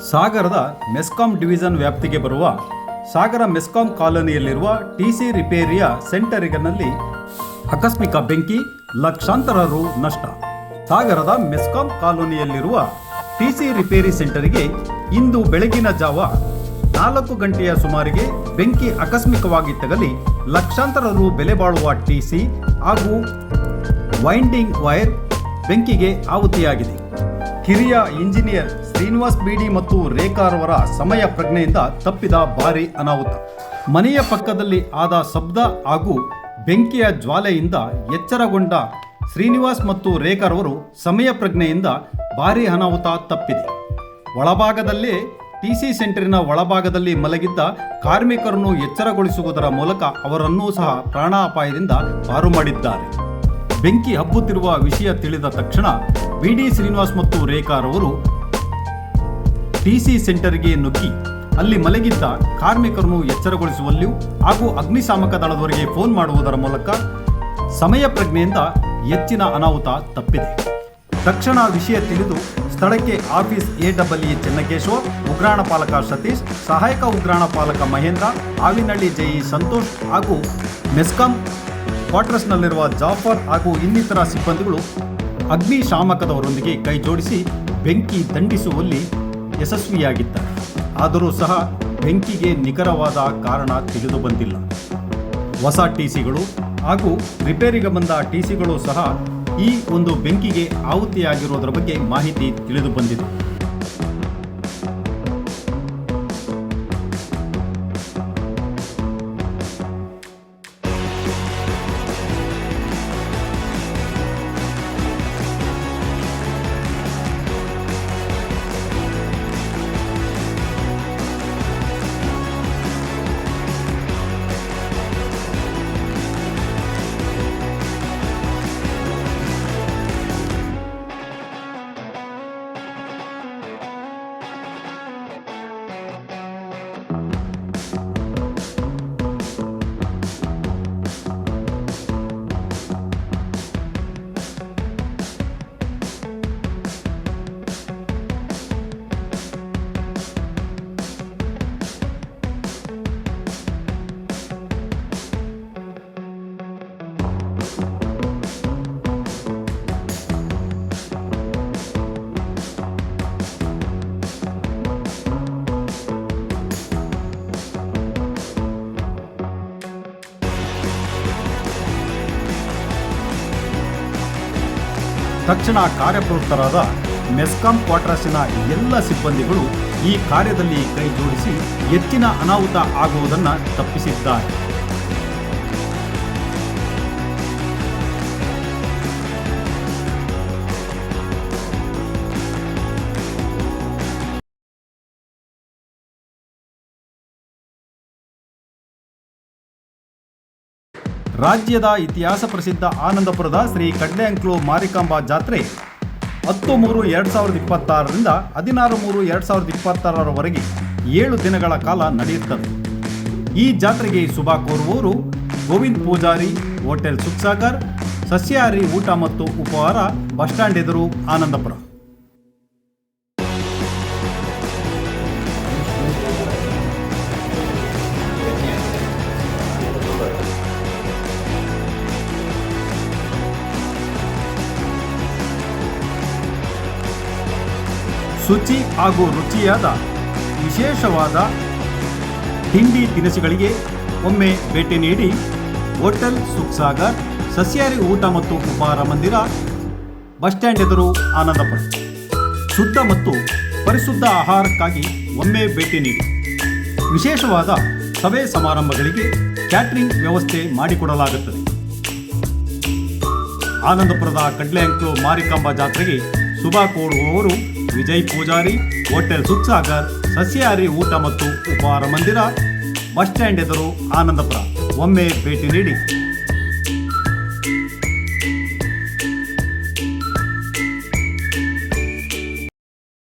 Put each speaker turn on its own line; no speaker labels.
ಸಾಗರದ ಮೆಸ್ಕಾಂ ಡಿವಿಷನ್ ವ್ಯಾಪ್ತಿಗೆ ಬರುವ ಸಾಗರ ಮೆಸ್ಕಾಂ ಕಾಲೋನಿಯಲ್ಲಿರುವ ಟಿಸಿ ರಿಪೇರಿಯ ಸೆಂಟರಿನಲ್ಲಿ ಆಕಸ್ಮಿಕ ಬೆಂಕಿ, ಲಕ್ಷಾಂತರ ರು ನಷ್ಟ. ಸಾಗರದ ಮೆಸ್ಕಾಂ ಕಾಲೋನಿಯಲ್ಲಿರುವ ಟಿಸಿ ರಿಪೇರಿ ಸೆಂಟರಿಗೆ ಇಂದು ಬೆಳಗಿನ ಜಾವ 4 ಗಂಟೆಯ ಸುಮಾರಿಗೆ ಬೆಂಕಿ ಆಕಸ್ಮಿಕವಾಗಿ ತಗಲಿ ಲಕ್ಷಾಂತರ ರು ಬೆಲೆ ಬಾಳುವ ಟಿಸಿ ಹಾಗೂ ವೈಂಡಿಂಗ್ ವೈರ್ ಬೆಂಕಿಗೆ ಆಹುತಿಯಾಗಿದೆ. ಹಿರಿಯ ಇಂಜಿನಿಯರ್ ಶ್ರೀನಿವಾಸ್ ಬಿಡಿ ಮತ್ತು ರೇಖಾರವರ ಸಮಯ ಪ್ರಜ್ಞೆಯಿಂದ ತಪ್ಪಿದ ಭಾರಿ ಅನಾಹುತ. ಮನೆಯ ಪಕ್ಕದಲ್ಲಿ ಆದ ಶಬ್ದ ಹಾಗೂ ಬೆಂಕಿಯ ಜ್ವಾಲೆಯಿಂದ ಎಚ್ಚರಗೊಂಡ ಶ್ರೀನಿವಾಸ್ ಮತ್ತು ರೇಖಾರವರು ಸಮಯ ಪ್ರಜ್ಞೆಯಿಂದ ಭಾರಿ ಅನಾಹುತ ತಪ್ಪಿದೆ. ಒಳಭಾಗದಲ್ಲೇ ಟಿಸಿ ಸೆಂಟರಿನ ಒಳಭಾಗದಲ್ಲಿ ಮಲಗಿದ್ದ ಕಾರ್ಮಿಕರನ್ನು ಎಚ್ಚರಗೊಳಿಸುವುದರ ಮೂಲಕ ಅವರನ್ನೂ ಸಹ ಪ್ರಾಣಾಪಾಯದಿಂದ ಪಾರು ಮಾಡಿದ್ದಾರೆ. ಬೆಂಕಿ ಹಬ್ಬುತ್ತಿರುವ ವಿಷಯ ತಿಳಿದ ತಕ್ಷಣ ಬಿಡಿ ಶ್ರೀನಿವಾಸ್ ಮತ್ತು ರೇಖಾರವರು ಟಿಸಿ ಸೆಂಟರ್ಗೆ ನುಗ್ಗಿ ಅಲ್ಲಿ ಮಲಗಿದ್ದ ಕಾರ್ಮಿಕರನ್ನು ಎಚ್ಚರಗೊಳಿಸುವಲ್ಲಿಯೂ ಹಾಗೂ ಅಗ್ನಿಶಾಮಕ ದಳದವರಿಗೆ ಫೋನ್ ಮಾಡುವುದರ ಮೂಲಕ ಸಮಯ ಪ್ರಜ್ಞೆಯಿಂದ ಹೆಚ್ಚಿನ ಅನಾಹುತ ತಪ್ಪಿದೆ. ತಕ್ಷಣ ವಿಷಯ ತಿಳಿದು ಸ್ಥಳಕ್ಕೆ ಆಫೀಸ್ ಎಡಬ್ಲ್ಯೂ ಚೆನ್ನಕೇಶವ, ಉಗ್ರಾಣ ಪಾಲಕ ಸತೀಶ್, ಸಹಾಯಕ ಉಗ್ರಾಣ ಪಾಲಕ ಮಹೇಂದ್ರ, ಆವಿನಹಳ್ಳಿ ಜೆಇ ಸಂತೋಷ್ ಹಾಗೂ ಮೆಸ್ಕಾಂ ಕ್ವಾರ್ಟರ್ಸ್ನಲ್ಲಿರುವ ಜಾಫರ್ ಹಾಗೂ ಇನ್ನಿತರ ಸಿಬ್ಬಂದಿಗಳು ಅಗ್ನಿಶಾಮಕದವರೊಂದಿಗೆ ಕೈ ಜೋಡಿಸಿ ಬೆಂಕಿ ದಂಡಿಸುವಲ್ಲಿ ಯಶಸ್ವಿಯಾಗಿದ್ದಾರೆ. ಆದರೂ ಸಹ ಬೆಂಕಿಗೆ ನಿಖರವಾದ ಕಾರಣ ತಿಳಿದು ಬಂದಿಲ್ಲ. ಹೊಸ ಟಿಸಿಗಳು ಹಾಗೂ ರಿಪೇರಿಗೆ ಬಂದ ಟಿಸಿಗಳು ಸಹ ಈ ಒಂದು ಬೆಂಕಿಗೆ ಆಹುತಿಯಾಗಿರುವುದರ ಬಗ್ಗೆ ಮಾಹಿತಿ ತಿಳಿದು ಬಂದಿದೆ. ತಕ್ಷಣ ಕಾರ್ಯಪ್ರವೃತ್ತರಾದ ಮೆಸ್ಕಾಂ ಕ್ವಾರ್ಟರ್ಸಿನ ಎಲ್ಲ ಸಿಬ್ಬಂದಿಗಳು ಈ ಕಾರ್ಯದಲ್ಲಿ ಕೈ ಜೋಡಿಸಿ ಹೆಚ್ಚಿನ ಅನಾಹುತ ಆಗುವುದನ್ನು ತಪ್ಪಿಸಿದ್ದಾರೆ. ರಾಜ್ಯದ ಇತಿಹಾಸ ಪ್ರಸಿದ್ಧ ಆನಂದಪುರದ ಶ್ರೀ ಕಡ್ಲೆಅಂಕ್ಲು ಮಾರಿಕಾಂಬಾ ಜಾತ್ರೆ 10/3/2026 ರಿಂದ 16/3/2026 7 ದಿನಗಳ ಕಾಲ ನಡೆಯುತ್ತದೆ. ಈ ಜಾತ್ರೆಗೆ ಶುಭ ಕೋರುವವರು ಗೋವಿಂದ್ ಪೂಜಾರಿ, ಹೋಟೆಲ್ ಸುಖಸಾಗರ್, ಸಸ್ಯಾಹಾರಿ ಊಟ ಮತ್ತು ಉಪಹಾರ, ಬಸ್ ಸ್ಟ್ಯಾಂಡ್ ಎದುರು, ಆನಂದಪುರ. ಶುಚಿ ಹಾಗೂ ರುಚಿಯಾದ ವಿಶೇಷವಾದ ತಿಂಡಿ ತಿನಿಸುಗಳಿಗೆ ಒಮ್ಮೆ ಭೇಟಿ ನೀಡಿ ಹೋಟೆಲ್ ಸುಖಸಾಗರ್, ಸಸ್ಯಾಹಾರಿ ಊಟ ಮತ್ತು ಉಪಹಾರ ಮಂದಿರ, ಬಸ್ ಸ್ಟ್ಯಾಂಡ್ ಎದುರು, ಆನಂದಪುರ. ಶುದ್ಧ ಮತ್ತು ಪರಿಶುದ್ಧ ಆಹಾರಕ್ಕಾಗಿ ಒಮ್ಮೆ ಭೇಟಿ ನೀಡಿ. ವಿಶೇಷವಾದ ಸಭೆ ಸಮಾರಂಭಗಳಿಗೆ ಕ್ಯಾಟರಿಂಗ್ ವ್ಯವಸ್ಥೆ ಮಾಡಿಕೊಡಲಾಗುತ್ತದೆ. ಆನಂದಪುರದ ಕಡ್ಲೆಅಂಕ್ಲು ಮಾರಿಕಾಂಬಾ ಜಾತ್ರೆಗೆ ಶುಭ ಕೋರುವವರು ವಿಜಯ್ ಪೂಜಾರಿ, ಹೋಟೆಲ್ ಸುಖಸಾಗರ್, ಸಸ್ಯಾಹಾರಿ ಊಟ ಮತ್ತು ಉಪಹಾರ ಮಂದಿರ, ಬಸ್ ಸ್ಟ್ಯಾಂಡ್ ಎದುರು, ಆನಂದಪುರ. ಒಮ್ಮೆ ಭೇಟಿ ನೀಡಿ.